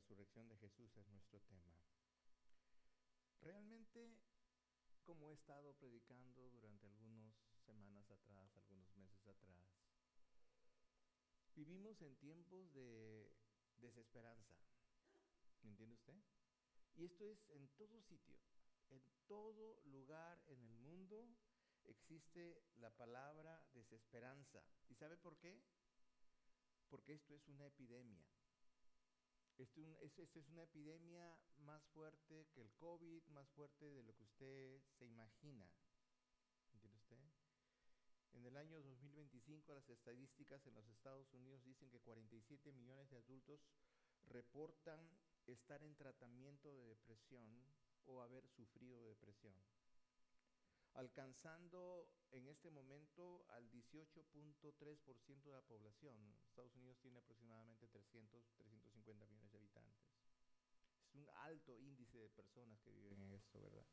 resurrección de Jesús es nuestro tema. Realmente, como he estado predicando durante algunas semanas atrás, algunos meses atrás, vivimos en tiempos de desesperanza. ¿Me entiende usted? Y esto es en todo sitio, en todo lugar en el mundo existe la palabra desesperanza. ¿Y sabe por qué? Porque esto es una epidemia. Esta es una epidemia más fuerte que el COVID, más fuerte de lo que usted se imagina. ¿Entiende usted? En el año 2025 las estadísticas en los Estados Unidos dicen que 47 millones de adultos reportan estar en tratamiento de depresión o haber sufrido depresión, alcanzando en este momento al 18.3% de la población. Estados Unidos tiene aproximadamente 350 millones de habitantes. Es un alto índice de personas que viven en esto, ¿verdad?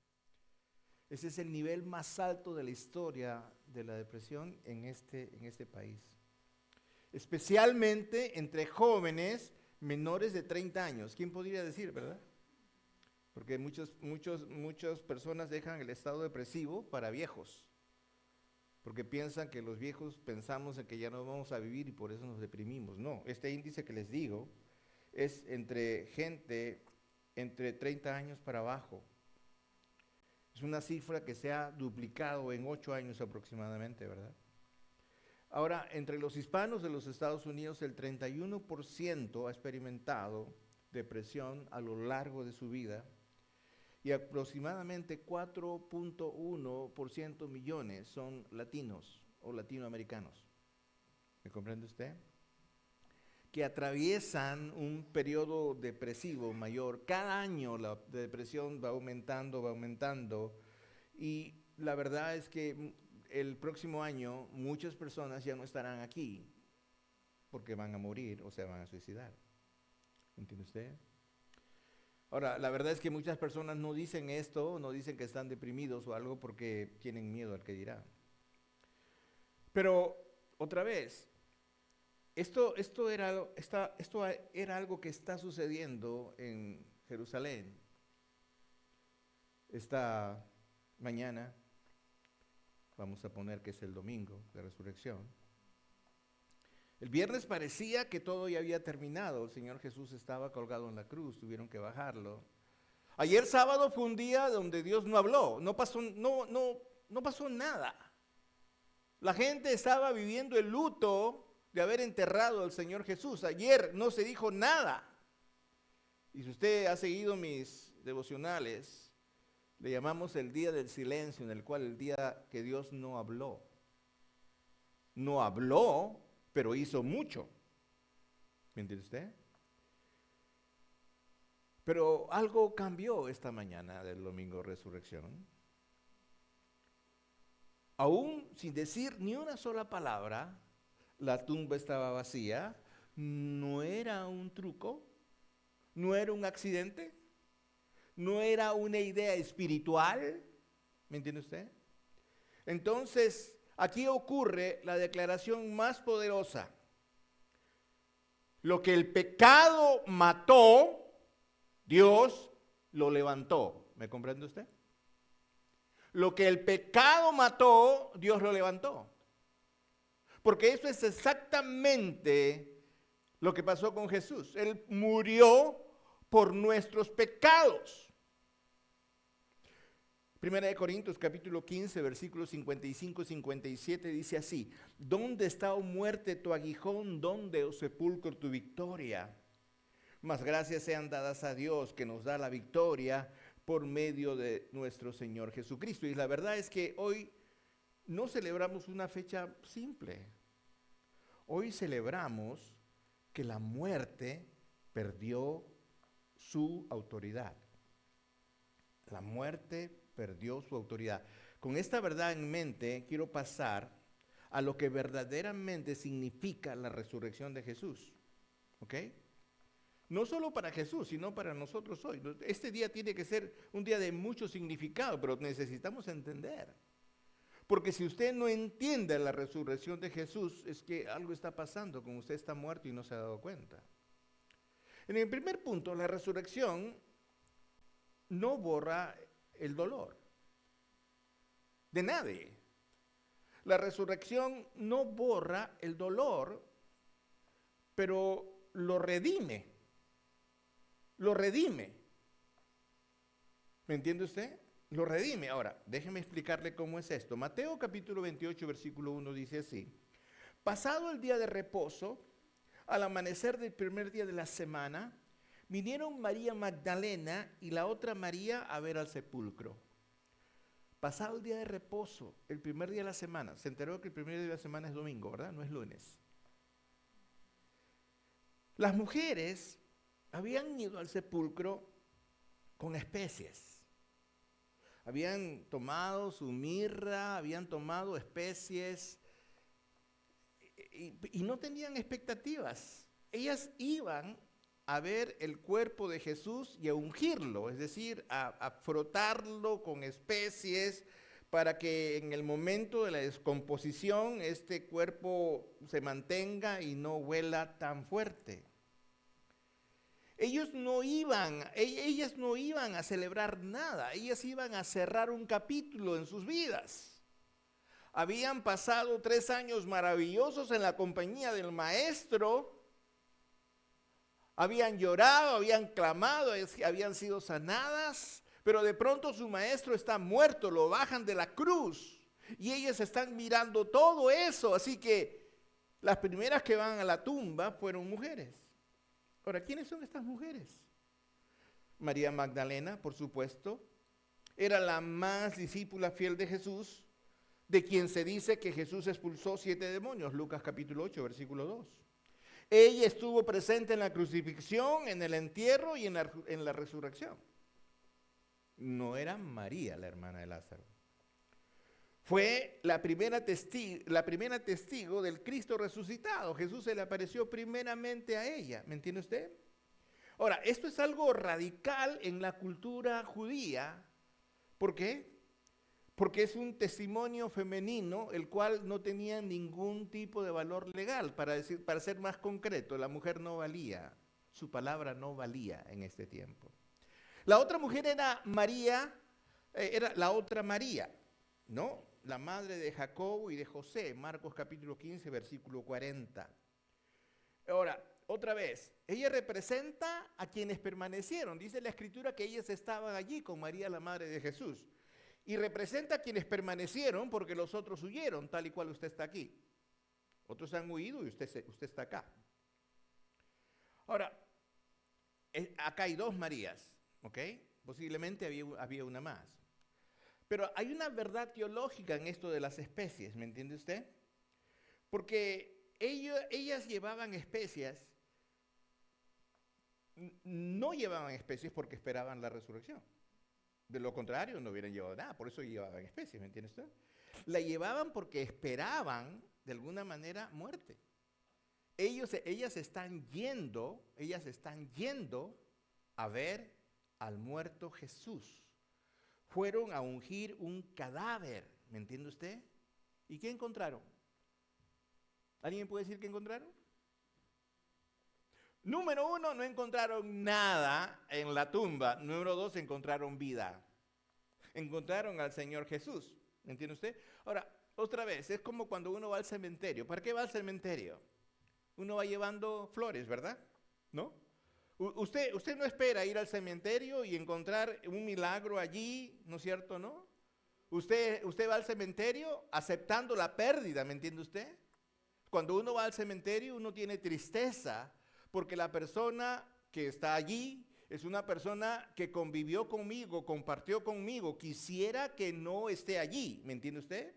Ese es el nivel más alto de la historia de la depresión en este país. Especialmente entre jóvenes menores de 30 años. ¿Quién podría decir, verdad? Porque muchas personas dejan el estado depresivo para viejos. Porque piensan que los viejos pensamos en que ya no vamos a vivir y por eso nos deprimimos. No, este índice que les digo es entre gente entre 30 años para abajo. Es una cifra que se ha duplicado en 8 años aproximadamente, ¿verdad? Ahora, entre los hispanos de los Estados Unidos, el 31% ha experimentado depresión a lo largo de su vida y aproximadamente 4.1% millones son latinos o latinoamericanos. ¿Me comprende usted? Que atraviesan un periodo depresivo mayor. Cada año la depresión va aumentando y la verdad es que el próximo año muchas personas ya no estarán aquí porque van a morir o se van a suicidar. ¿Entiende usted? Ahora, la verdad es que muchas personas no dicen esto, no dicen que están deprimidos o algo porque tienen miedo al que dirá. Pero, otra vez, esto era algo que está sucediendo en Jerusalén. Esta mañana, vamos a poner que es el domingo de resurrección. El viernes parecía que todo ya había terminado. El Señor Jesús estaba colgado en la cruz, tuvieron que bajarlo. Ayer sábado fue un día donde Dios no habló, no pasó nada. La gente estaba viviendo el luto de haber enterrado al Señor Jesús. Ayer no se dijo nada. Y si usted ha seguido mis devocionales, le llamamos el día del silencio, en el cual el día que Dios no habló. No habló, pero hizo mucho. ¿Me entiende usted? Pero algo cambió esta mañana del domingo de resurrección. Aún sin decir ni una sola palabra, la tumba estaba vacía. No era un truco, no era un accidente, no era una idea espiritual. ¿Me entiende usted? Entonces, aquí ocurre la declaración más poderosa. Lo que el pecado mató, Dios lo levantó. ¿Me comprende usted? Lo que el pecado mató, Dios lo levantó. Porque eso es exactamente lo que pasó con Jesús. Él murió por nuestros pecados. Primera de Corintios capítulo 15, versículos 55 y 57 dice así: ¿Dónde está, oh muerte, tu aguijón? ¿Dónde, oh sepulcro, tu victoria? Mas gracias sean dadas a Dios que nos da la victoria por medio de nuestro Señor Jesucristo. Y la verdad es que hoy no celebramos una fecha simple. Hoy celebramos que la muerte perdió su autoridad. La muerte perdió su autoridad. Con esta verdad en mente, quiero pasar a lo que verdaderamente significa la resurrección de Jesús. ¿Ok? No solo para Jesús, sino para nosotros hoy. Este día tiene que ser un día de mucho significado, pero necesitamos entender. Porque si usted no entiende la resurrección de Jesús, es que algo está pasando, como usted está muerto y no se ha dado cuenta. En el primer punto, la resurrección no borra el dolor de nadie. La resurrección no borra el dolor, pero lo redime. Lo redime. ¿Me entiende usted? Lo redime. Ahora, déjeme explicarle cómo es esto. Mateo capítulo 28, versículo 1 dice así. Pasado el día de reposo, al amanecer del primer día de la semana, vinieron María Magdalena y la otra María a ver al sepulcro. Pasado el día de reposo, el primer día de la semana. Se enteró que el primer día de la semana es domingo, ¿verdad? No es lunes. Las mujeres habían ido al sepulcro con especies. Habían tomado su mirra, habían tomado especies y no tenían expectativas. Ellas iban a ver el cuerpo de Jesús y a ungirlo, es decir, a frotarlo con especies para que en el momento de la descomposición este cuerpo se mantenga y no huela tan fuerte. Ellas no iban a celebrar nada, ellas iban a cerrar un capítulo en sus vidas. Habían pasado 3 años maravillosos en la compañía del Maestro, habían llorado, habían clamado, habían sido sanadas, pero de pronto su Maestro está muerto, lo bajan de la cruz y ellas están mirando todo eso, así que las primeras que van a la tumba fueron mujeres. Ahora, ¿quiénes son estas mujeres? María Magdalena, por supuesto, era la más discípula fiel de Jesús, de quien se dice que Jesús expulsó 7 demonios, Lucas capítulo 8, versículo 2. Ella estuvo presente en la crucifixión, en el entierro y en la resurrección. No era María, la hermana de Lázaro. Fue la primera testigo del Cristo resucitado. Jesús se le apareció primeramente a ella. ¿Me entiende usted? Ahora, esto es algo radical en la cultura judía. ¿Por qué? Porque es un testimonio femenino, el cual no tenía ningún tipo de valor legal. Para ser más concreto, la mujer no valía. Su palabra no valía en este tiempo. La otra mujer era María, era la otra María, ¿no? La madre de Jacobo y de José, Marcos capítulo 15, versículo 40. Ahora, otra vez, ella representa a quienes permanecieron. Dice la Escritura que ellas estaban allí con María, la madre de Jesús. Y representa a quienes permanecieron porque los otros huyeron, tal y cual usted está aquí. Otros han huido y usted está acá. Ahora, acá hay 2 Marías, ¿ok? Posiblemente había una más. Pero hay una verdad teológica en esto de las especies, ¿me entiende usted? Porque ellas llevaban especias, no llevaban especies porque esperaban la resurrección. De lo contrario, no hubieran llevado nada, por eso llevaban especies, ¿me entiende usted? La llevaban porque esperaban, de alguna manera, muerte. Ellas están yendo a ver al muerto Jesús. Fueron a ungir un cadáver, ¿me entiende usted? ¿Y qué encontraron? ¿Alguien puede decir qué encontraron? Número 1, no encontraron nada en la tumba. Número 2, encontraron vida. Encontraron al Señor Jesús, ¿me entiende usted? Ahora, otra vez, es como cuando uno va al cementerio. ¿Para qué va al cementerio? Uno va llevando flores, ¿verdad? ¿No? Usted no espera ir al cementerio y encontrar un milagro allí, ¿no es cierto, no? Usted va al cementerio aceptando la pérdida, ¿me entiende usted? Cuando uno va al cementerio uno tiene tristeza porque la persona que está allí es una persona que convivió conmigo, compartió conmigo, quisiera que no esté allí, ¿me entiende usted?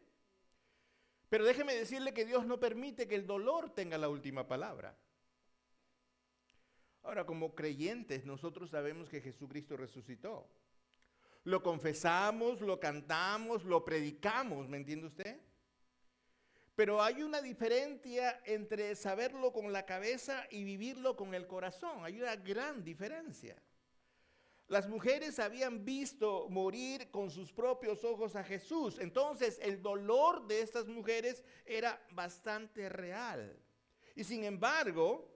Pero déjeme decirle que Dios no permite que el dolor tenga la última palabra. Ahora, como creyentes, nosotros sabemos que Jesucristo resucitó. Lo confesamos, lo cantamos, lo predicamos, ¿me entiende usted? Pero hay una diferencia entre saberlo con la cabeza y vivirlo con el corazón. Hay una gran diferencia. Las mujeres habían visto morir con sus propios ojos a Jesús. Entonces, el dolor de estas mujeres era bastante real. Y sin embargo,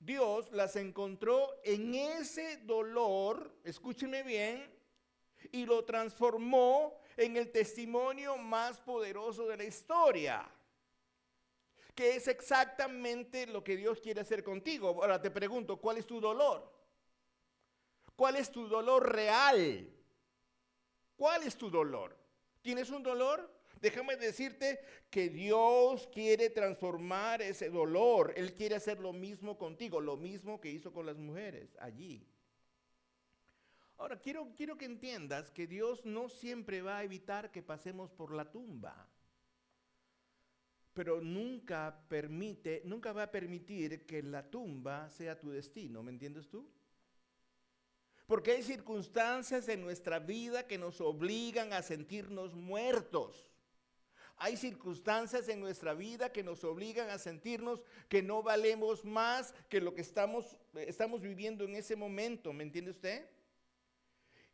Dios las encontró en ese dolor, escúcheme bien, y lo transformó en el testimonio más poderoso de la historia, que es exactamente lo que Dios quiere hacer contigo. Ahora te pregunto, ¿cuál es tu dolor? ¿Cuál es tu dolor real? ¿Cuál es tu dolor? ¿Tienes un dolor? Déjame decirte que Dios quiere transformar ese dolor. Él quiere hacer lo mismo contigo, lo mismo que hizo con las mujeres allí. Ahora, quiero que entiendas que Dios no siempre va a evitar que pasemos por la tumba, pero nunca va a permitir que la tumba sea tu destino, ¿me entiendes tú? Porque hay circunstancias en nuestra vida que nos obligan a sentirnos muertos. Hay circunstancias en nuestra vida que nos obligan a sentirnos que no valemos más que lo que estamos viviendo en ese momento, ¿me entiende usted?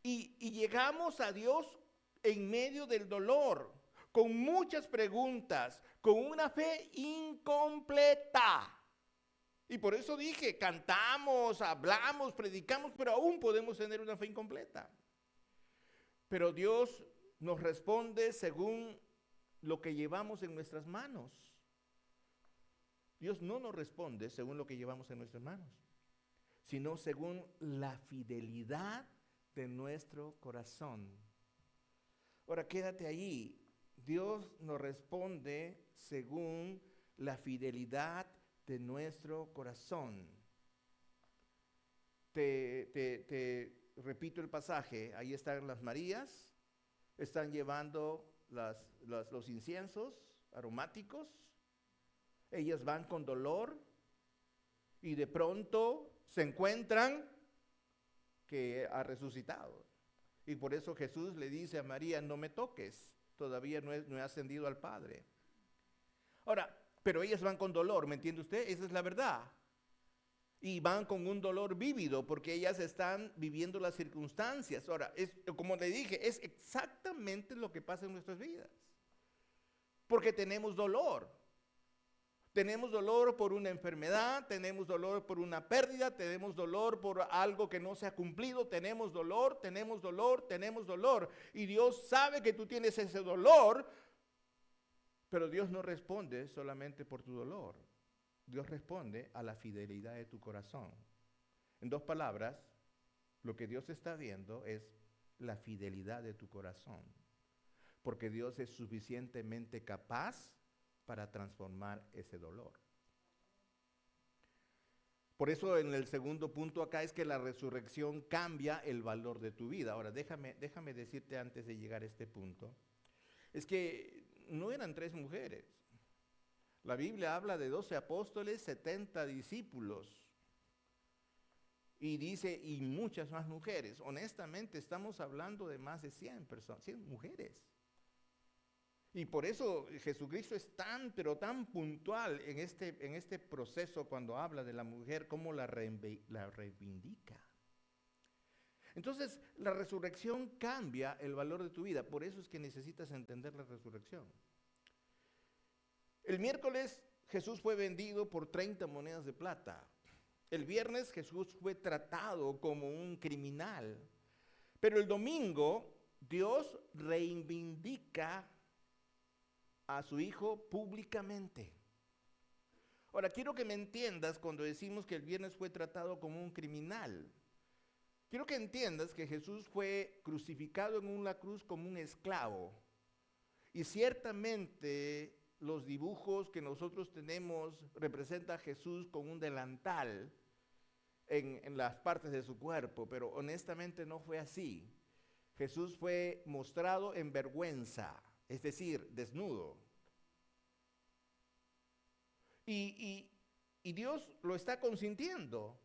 Y llegamos a Dios en medio del dolor, con muchas preguntas, con una fe incompleta. Y por eso dije, cantamos, hablamos, predicamos, pero aún podemos tener una fe incompleta. Pero Dios nos responde según lo que llevamos en nuestras manos. Dios no nos responde según lo que llevamos en nuestras manos, sino según la fidelidad de nuestro corazón. Ahora quédate allí. Dios nos responde según la fidelidad de nuestro corazón. Te repito el pasaje. Ahí están las Marías, están llevando los inciensos aromáticos. Ellas van con dolor y de pronto se encuentran que ha resucitado. Y por eso Jesús le dice a María, no me toques, todavía no he ascendido al Padre. Ahora, pero ellas van con dolor, ¿me entiende usted? Esa es la verdad. Y van con un dolor vívido porque ellas están viviendo las circunstancias. Ahora, como le dije, es exactamente lo que pasa en nuestras vidas. Porque tenemos dolor. Tenemos dolor por una enfermedad, tenemos dolor por una pérdida, tenemos dolor por algo que no se ha cumplido, tenemos dolor. Y Dios sabe que tú tienes ese dolor, pero Dios no responde solamente por tu dolor. Dios responde a la fidelidad de tu corazón. En dos palabras, lo que Dios está viendo es la fidelidad de tu corazón. Porque Dios es suficientemente capaz para transformar ese dolor. Por eso en el segundo punto acá es que la resurrección cambia el valor de tu vida. Ahora déjame decirte antes de llegar a este punto, es que no eran 3 mujeres. La Biblia habla de 12 apóstoles, 70 discípulos. Y dice, y muchas más mujeres. Honestamente estamos hablando de más de 100 personas, 100 mujeres. Y por eso Jesucristo es pero tan puntual en este proceso cuando habla de la mujer, cómo la reivindica. Entonces, la resurrección cambia el valor de tu vida. Por eso es que necesitas entender la resurrección. El miércoles Jesús fue vendido por 30 monedas de plata. El viernes Jesús fue tratado como un criminal. Pero el domingo Dios reivindica a su hijo públicamente. Ahora, quiero que me entiendas cuando decimos que el viernes fue tratado como un criminal. Quiero que entiendas que Jesús fue crucificado en una cruz como un esclavo. Y ciertamente los dibujos que nosotros tenemos representan a Jesús con un delantal en las partes de su cuerpo, pero honestamente no fue así. Jesús fue mostrado en vergüenza, es decir, desnudo. Y Dios lo está consintiendo,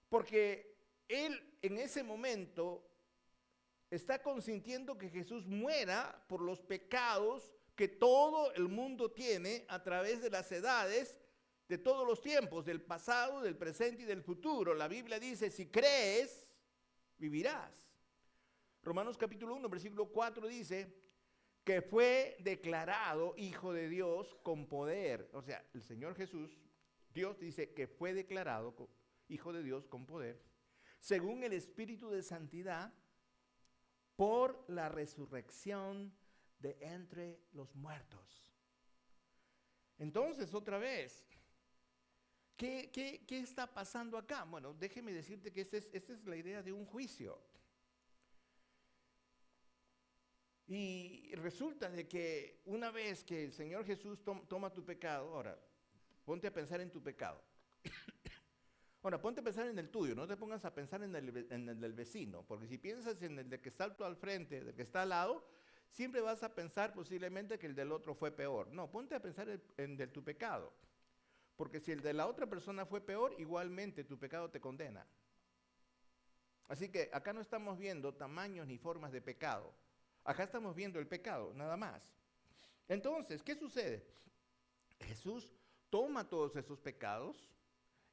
porque Él en ese momento está consintiendo que Jesús muera por los pecados que todo el mundo tiene a través de las edades, de todos los tiempos, del pasado, del presente y del futuro. La Biblia dice, si crees, vivirás. Romanos capítulo 1, versículo 4 dice que fue declarado Hijo de Dios con poder. O sea, el Señor Jesús Dios dice que fue declarado Hijo de Dios con poder, según el Espíritu de Santidad, por la resurrección de entre los muertos. Entonces, otra vez, ¿qué está pasando acá? Bueno, déjeme decirte que esta es la idea de un juicio. Y resulta de que una vez que el Señor Jesús toma tu pecado, ahora, ponte a pensar en tu pecado. Ahora, ponte a pensar en el tuyo, no te pongas a pensar en el del vecino, porque si piensas en el de que está al frente, del que está al lado, siempre vas a pensar posiblemente que el del otro fue peor. No, ponte a pensar en el de tu pecado, porque si el de la otra persona fue peor, igualmente tu pecado te condena. Así que acá no estamos viendo tamaños ni formas de pecado, acá estamos viendo el pecado, nada más. Entonces, ¿qué sucede? Jesús toma todos esos pecados,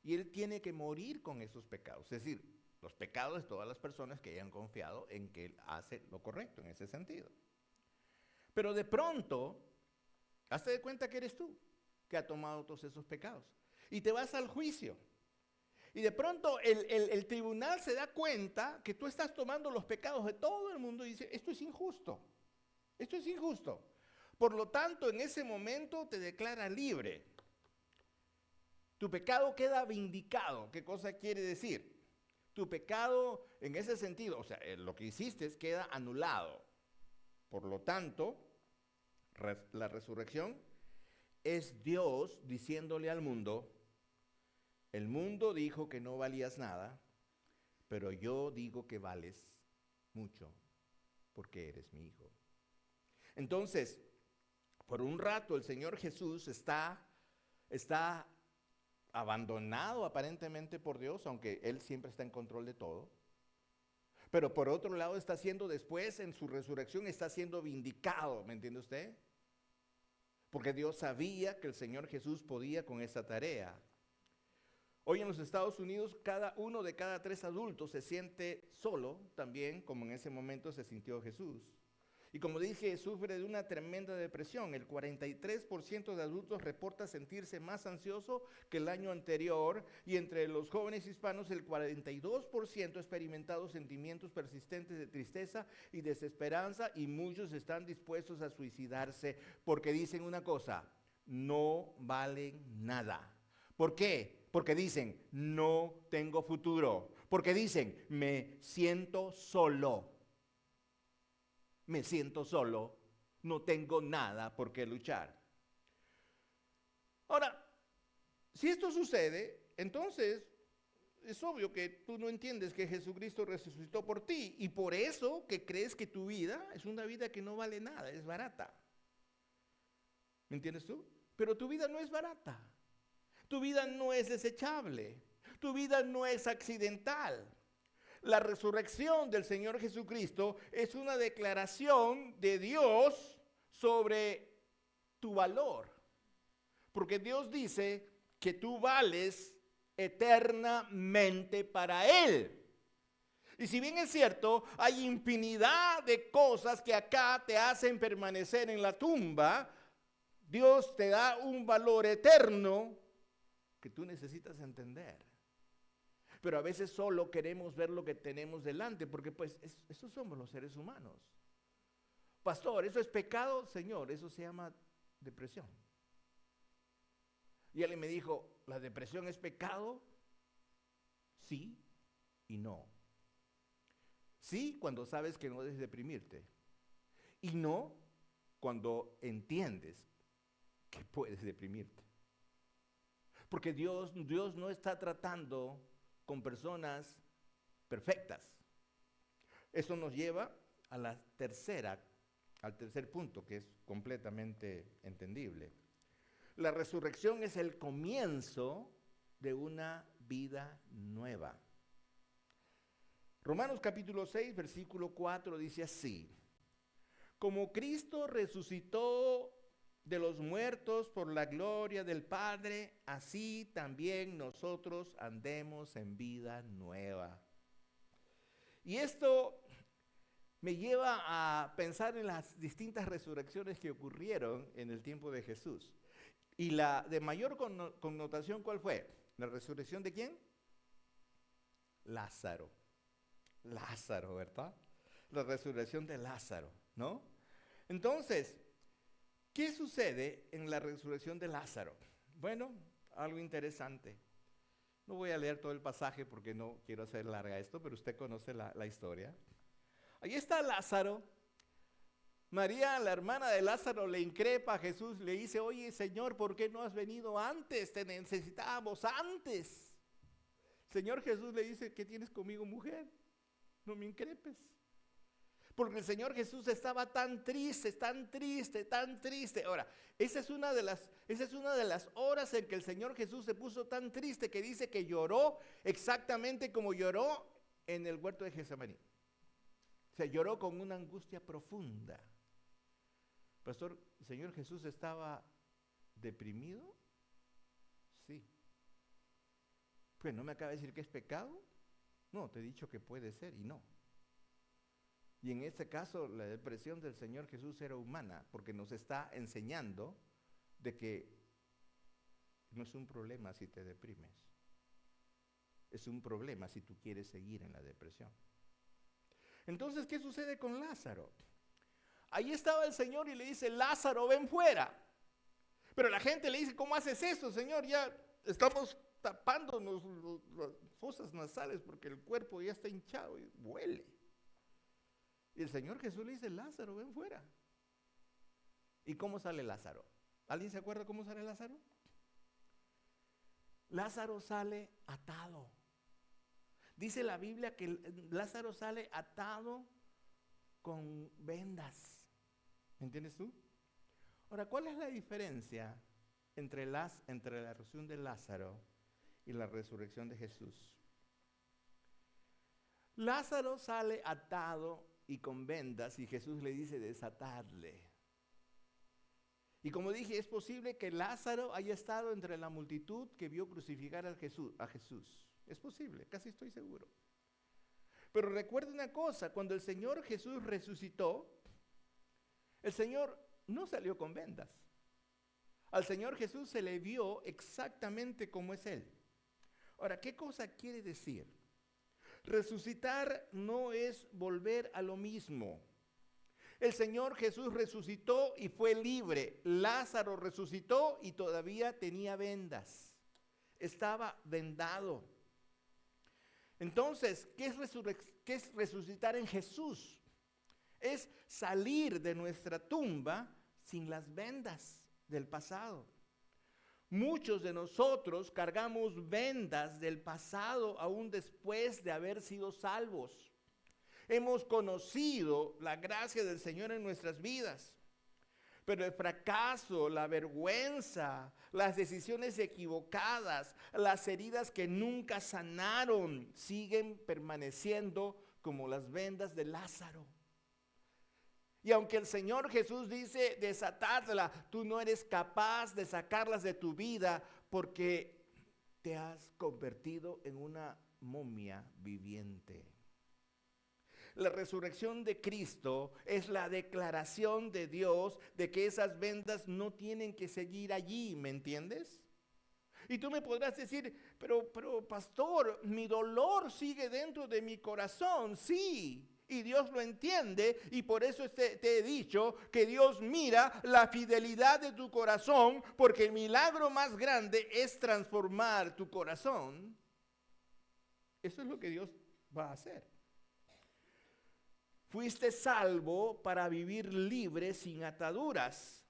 y Él tiene que morir con esos pecados. Es decir, los pecados de todas las personas que hayan confiado en que Él hace lo correcto en ese sentido. Pero de pronto, hazte de cuenta que eres tú que ha tomado todos esos pecados. Y te vas al juicio. Y de pronto el tribunal se da cuenta que tú estás tomando los pecados de todo el mundo y dice, esto es injusto. Esto es injusto. Por lo tanto, en ese momento te declara libre. Tu pecado queda vindicado. ¿Qué cosa quiere decir? Tu pecado en ese sentido, o sea, lo que hiciste queda anulado. Por lo tanto, la resurrección es Dios diciéndole al mundo, el mundo dijo que no valías nada, pero yo digo que vales mucho porque eres mi hijo. Entonces, por un rato el Señor Jesús está abandonado aparentemente por Dios, aunque Él siempre está en control de todo. Pero por otro lado está siendo después, en su resurrección, está siendo vindicado, ¿me entiende usted? Porque Dios sabía que el Señor Jesús podía con esa tarea. Hoy en los Estados Unidos, uno de cada 3 adultos se siente solo, también como en ese momento se sintió Jesús. Y como dije, sufre de una tremenda depresión. El 43% de adultos reporta sentirse más ansioso que el año anterior, y entre los jóvenes hispanos el 42% ha experimentado sentimientos persistentes de tristeza y desesperanza, y muchos están dispuestos a suicidarse porque dicen una cosa: no valen nada. ¿Por qué? Porque dicen, no tengo futuro. Porque dicen, me siento solo. Me siento solo, no tengo nada por qué luchar. Ahora, si esto sucede, entonces es obvio que tú no entiendes que Jesucristo resucitó por ti, y por eso que crees que tu vida es una vida que no vale nada, es barata. ¿Me entiendes tú? Pero tu vida no es barata. Tu vida no es desechable. Tu vida no es accidental. La resurrección del Señor Jesucristo es una declaración de Dios sobre tu valor. Porque Dios dice que tú vales eternamente para Él. Y si bien es cierto, hay infinidad de cosas que acá te hacen permanecer en la tumba, Dios te da un valor eterno que tú necesitas entender. Pero a veces solo queremos ver lo que tenemos delante, porque pues esos somos los seres humanos. Pastor, ¿eso es pecado? Señor, eso se llama depresión. Y alguien me dijo, ¿la depresión es pecado? Sí y no. Sí, cuando sabes que no debes deprimirte. Y no cuando entiendes que puedes deprimirte. Porque Dios no está tratando con personas perfectas. Eso nos lleva al tercer punto, que es completamente entendible. La resurrección es el comienzo de una vida nueva. Romanos capítulo 6, versículo 4 dice así: como Cristo resucitó de los muertos por la gloria del Padre, así también nosotros andemos en vida nueva. Y esto me lleva a pensar en las distintas resurrecciones que ocurrieron en el tiempo de Jesús. Y la de mayor connotación, ¿cuál fue? ¿La resurrección de quién? Lázaro. Lázaro, ¿verdad? La resurrección de Lázaro, ¿no? Entonces, ¿qué sucede en la resurrección de Lázaro? Bueno, algo interesante. No voy a leer todo el pasaje porque no quiero hacer larga esto, pero usted conoce la historia. Ahí está Lázaro. María, la hermana de Lázaro, le increpa a Jesús, le dice, oye, Señor, ¿por qué no has venido antes? Te necesitábamos antes. Señor Jesús le dice, ¿qué tienes conmigo, mujer? No me increpes. Porque el Señor Jesús estaba tan triste, tan triste, tan triste. Ahora, esa es una de las horas en que el Señor Jesús se puso tan triste que dice que lloró exactamente como lloró en el huerto de Getsemaní. O sea, lloró con una angustia profunda. Pastor, ¿el Señor Jesús estaba deprimido? Sí. Pues no me acaba de decir que es pecado. No, te he dicho que puede ser y no. Y en este caso la depresión del Señor Jesús era humana, porque nos está enseñando de que no es un problema si te deprimes. Es un problema si tú quieres seguir en la depresión. Entonces, ¿qué sucede con Lázaro? Ahí estaba el Señor y le dice, Lázaro, ven fuera. Pero la gente le dice, ¿cómo haces eso, Señor? Ya estamos tapándonos las fosas nasales porque el cuerpo ya está hinchado y huele. Y el Señor Jesús le dice, Lázaro, ven fuera. ¿Y cómo sale Lázaro? ¿Alguien se acuerda cómo sale Lázaro? Lázaro sale atado. Dice la Biblia que Lázaro sale atado con vendas. ¿Me entiendes tú? Ahora, ¿cuál es la diferencia entre la resurrección de Lázaro y la resurrección de Jesús? Lázaro sale atado y con vendas y Jesús le dice desatarle. Y como dije, es posible que Lázaro haya estado entre la multitud que vio crucificar a Jesús. Es posible, casi estoy seguro. Pero recuerda una cosa, cuando el Señor Jesús resucitó, el Señor no salió con vendas. Al Señor Jesús se le vio exactamente como es Él. Ahora, ¿qué cosa quiere decir? Resucitar no es volver a lo mismo. El Señor Jesús resucitó y fue libre. Lázaro resucitó y todavía tenía vendas. Estaba vendado. Entonces, ¿qué es resucitar en Jesús? Es salir de nuestra tumba sin las vendas del pasado. Muchos de nosotros cargamos vendas del pasado aún después de haber sido salvos. Hemos conocido la gracia del Señor en nuestras vidas, pero el fracaso, la vergüenza, las decisiones equivocadas, las heridas que nunca sanaron, siguen permaneciendo como las vendas de Lázaro. Y aunque el Señor Jesús dice desatártela, tú no eres capaz de sacarlas de tu vida porque te has convertido en una momia viviente. La resurrección de Cristo es la declaración de Dios de que esas vendas no tienen que seguir allí, ¿me entiendes? Y tú me podrás decir, pero pastor, mi dolor sigue dentro de mi corazón, sí. Y Dios lo entiende y por eso te he dicho que Dios mira la fidelidad de tu corazón, porque el milagro más grande es transformar tu corazón. Eso es lo que Dios va a hacer. Fuiste salvo para vivir libre sin ataduras.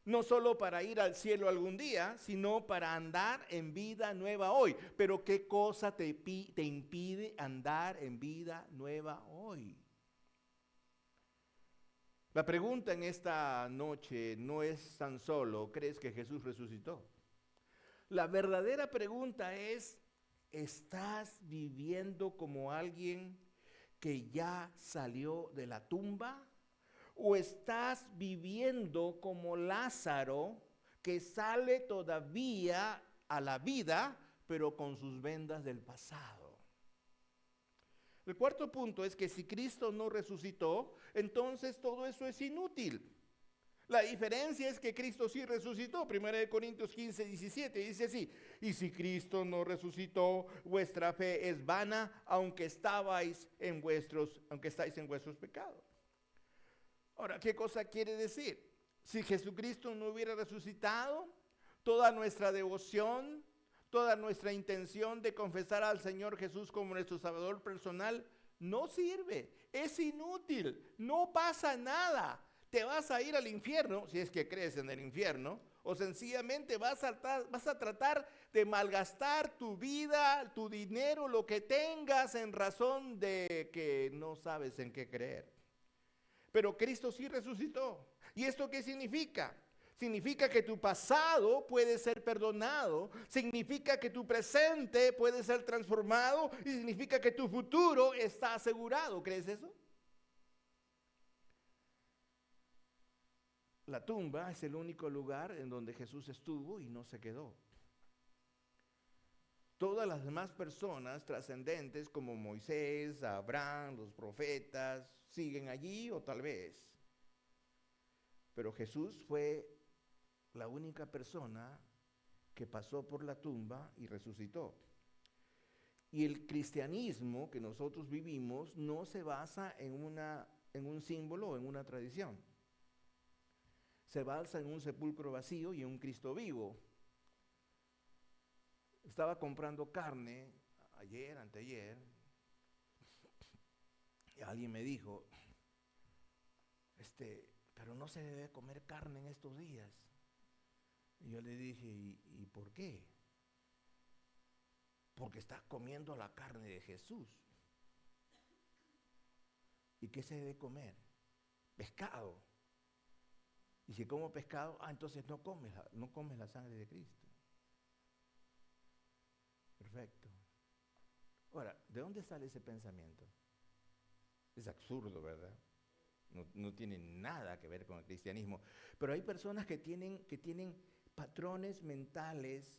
No solo para ir al cielo algún día, sino para andar en vida nueva hoy. Pero ¿qué cosa te impide andar en vida nueva hoy? La pregunta en esta noche no es tan solo, ¿crees que Jesús resucitó? La verdadera pregunta es, ¿estás viviendo como alguien que ya salió de la tumba? ¿O estás viviendo como Lázaro, que sale todavía a la vida, pero con sus vendas del pasado? El cuarto punto es que si Cristo no resucitó, entonces todo eso es inútil. La diferencia es que Cristo sí resucitó. 1 Corintios 15, 17 dice así: y si Cristo no resucitó, vuestra fe es vana, aunque estáis en vuestros pecados. Ahora, ¿qué cosa quiere decir? Si Jesucristo no hubiera resucitado, toda nuestra devoción, toda nuestra intención de confesar al Señor Jesús como nuestro Salvador personal no sirve, es inútil, no pasa nada. Te vas a ir al infierno, si es que crees en el infierno, o sencillamente vas a tratar de malgastar tu vida, tu dinero, lo que tengas en razón de que no sabes en qué creer. Pero Cristo sí resucitó. ¿Y esto qué significa? Significa que tu pasado puede ser perdonado, significa que tu presente puede ser transformado y significa que tu futuro está asegurado. ¿Crees eso? La tumba es el único lugar en donde Jesús estuvo y no se quedó. Todas las demás personas trascendentes como Moisés, Abraham, los profetas, siguen allí o tal vez. Pero Jesús fue la única persona que pasó por la tumba y resucitó. Y el cristianismo que nosotros vivimos no se basa en un símbolo o en una tradición. Se basa en un sepulcro vacío y en un Cristo vivo. Estaba comprando carne ayer, anteayer, y alguien me dijo, pero no se debe comer carne en estos días. Y yo le dije, ¿y por qué? Porque estás comiendo la carne de Jesús. ¿Y qué se debe comer? Pescado. Y si como pescado, entonces no comes la sangre de Cristo. Perfecto. Ahora, ¿de dónde sale ese pensamiento? Es absurdo, ¿verdad? No tiene nada que ver con el cristianismo. Pero hay personas que tienen patrones mentales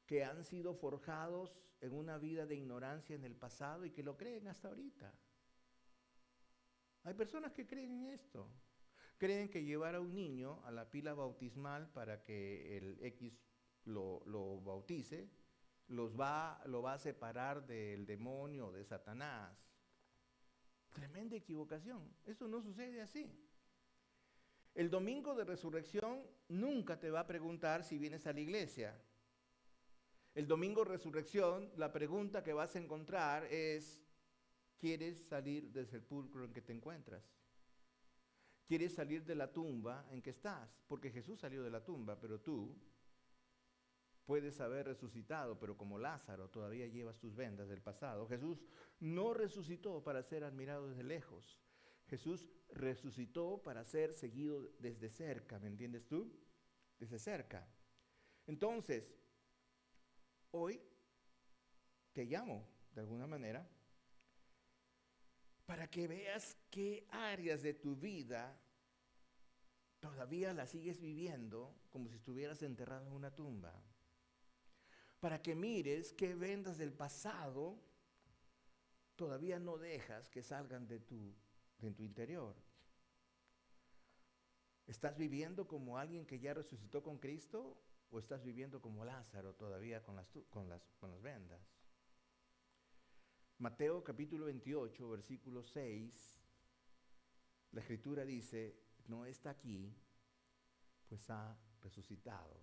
que han sido forjados en una vida de ignorancia en el pasado y que lo creen hasta ahorita. Hay personas que creen en esto. Creen que llevar a un niño a la pila bautismal para que el X lo bautice, lo va a separar del demonio, de Satanás. Tremenda equivocación. Eso no sucede así. El domingo de resurrección nunca te va a preguntar si vienes a la iglesia. El domingo de resurrección, la pregunta que vas a encontrar es: ¿quieres salir del sepulcro en que te encuentras? ¿Quieres salir de la tumba en que estás? Porque Jesús salió de la tumba, pero tú puedes haber resucitado, pero como Lázaro todavía llevas tus vendas del pasado. Jesús no resucitó para ser admirado desde lejos. Jesús resucitó para ser seguido desde cerca, ¿me entiendes tú? Desde cerca. Entonces, hoy te llamo, de alguna manera, para que veas qué áreas de tu vida todavía las sigues viviendo como si estuvieras enterrado en una tumba. Para que mires qué vendas del pasado todavía no dejas que salgan de tu interior. ¿Estás viviendo como alguien que ya resucitó con Cristo o estás viviendo como Lázaro todavía con las vendas? Mateo capítulo 28, versículo 6, la escritura dice: no está aquí, pues ha resucitado.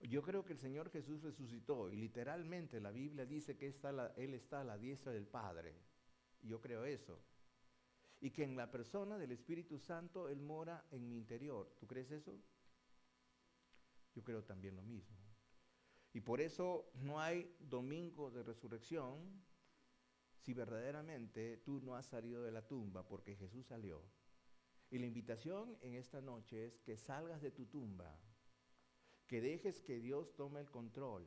Yo creo que el Señor Jesús resucitó y literalmente la Biblia dice que Él está a la diestra del Padre. Yo creo eso. Y que en la persona del Espíritu Santo Él mora en mi interior. ¿Tú crees eso? Yo creo también lo mismo. Y por eso no hay domingo de resurrección si verdaderamente tú no has salido de la tumba, porque Jesús salió. Y la invitación en esta noche es que salgas de tu tumba, que dejes que Dios tome el control,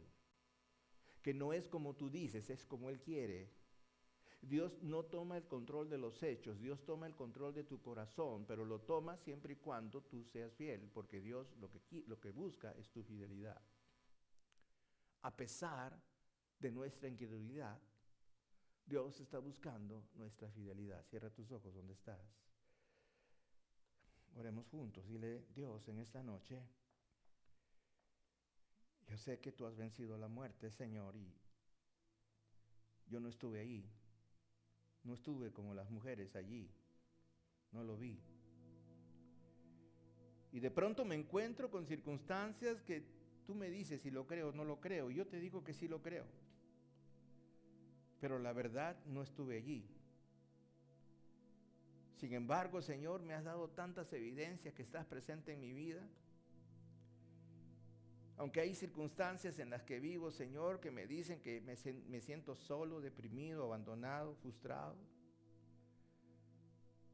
que no es como tú dices, es como Él quiere. Dios no toma el control de los hechos, Dios toma el control de tu corazón, pero lo toma siempre y cuando tú seas fiel, porque Dios lo que busca es tu fidelidad. A pesar de nuestra incredulidad, Dios está buscando nuestra fidelidad. Cierra tus ojos donde estás. Oremos juntos. Dile: Dios, en esta noche, yo sé que tú has vencido la muerte, Señor, y yo no estuve ahí. No estuve como las mujeres allí. No lo vi. Y de pronto me encuentro con circunstancias que tú me dices si lo creo o no lo creo. Y yo te digo que sí lo creo. Pero la verdad, no estuve allí. Sin embargo, Señor, me has dado tantas evidencias que estás presente en mi vida. Aunque hay circunstancias en las que vivo, Señor, que me dicen que me siento solo, deprimido, abandonado, frustrado.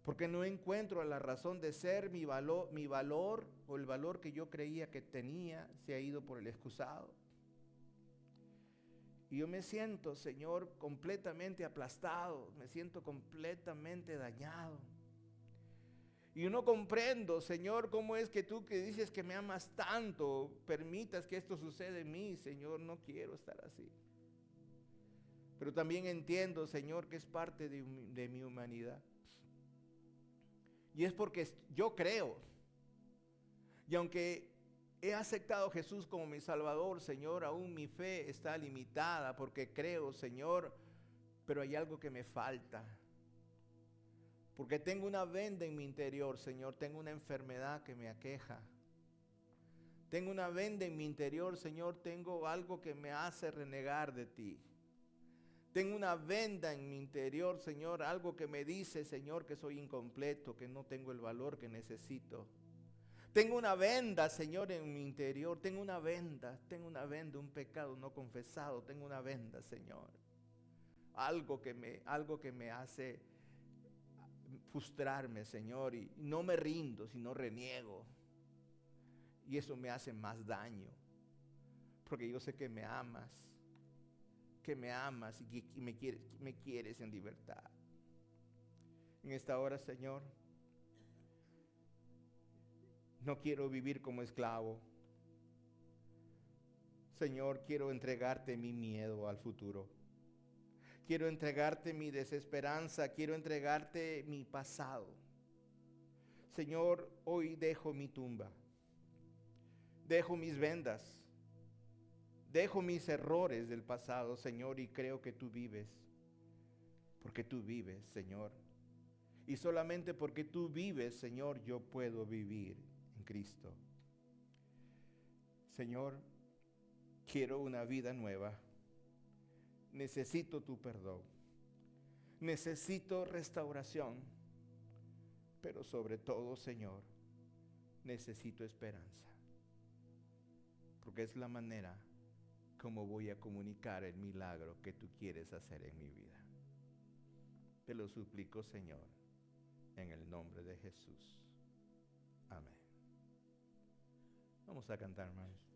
Porque no encuentro la razón de ser, mi valor o el valor que yo creía que tenía se ha ido por el excusado. Y yo me siento, Señor, completamente aplastado, me siento completamente dañado. Y yo no comprendo, Señor, cómo es que tú, que dices que me amas tanto, permitas que esto suceda en mí. Señor, no quiero estar así. Pero también entiendo, Señor, que es parte de mi humanidad. Y es porque yo creo. Y aunque he aceptado a Jesús como mi Salvador, Señor, aún mi fe está limitada porque creo, Señor, pero hay algo que me falta. Porque tengo una venda en mi interior, Señor, tengo una enfermedad que me aqueja. Tengo una venda en mi interior, Señor, tengo algo que me hace renegar de ti. Tengo una venda en mi interior, Señor, algo que me dice, Señor, que soy incompleto, que no tengo el valor que necesito. Tengo una venda, Señor, en mi interior. Tengo una venda, un pecado no confesado. Tengo una venda, Señor. Algo que me hace frustrarme, Señor, y no me rindo, sino reniego. Y eso me hace más daño, porque yo sé que me amas y que me quieres en libertad. En esta hora, Señor, no quiero vivir como esclavo. Señor, quiero entregarte mi miedo al futuro. Quiero entregarte mi desesperanza, quiero entregarte mi pasado. Señor, hoy dejo mi tumba, dejo mis vendas, dejo mis errores del pasado, Señor, y creo que tú vives, porque tú vives, Señor. Y solamente porque tú vives, Señor, yo puedo vivir en Cristo. Señor, quiero una vida nueva. Necesito tu perdón. Necesito restauración. Pero sobre todo, Señor, necesito esperanza. Porque es la manera como voy a comunicar el milagro que tú quieres hacer en mi vida. Te lo suplico, Señor, en el nombre de Jesús. Amén. Vamos a cantar más.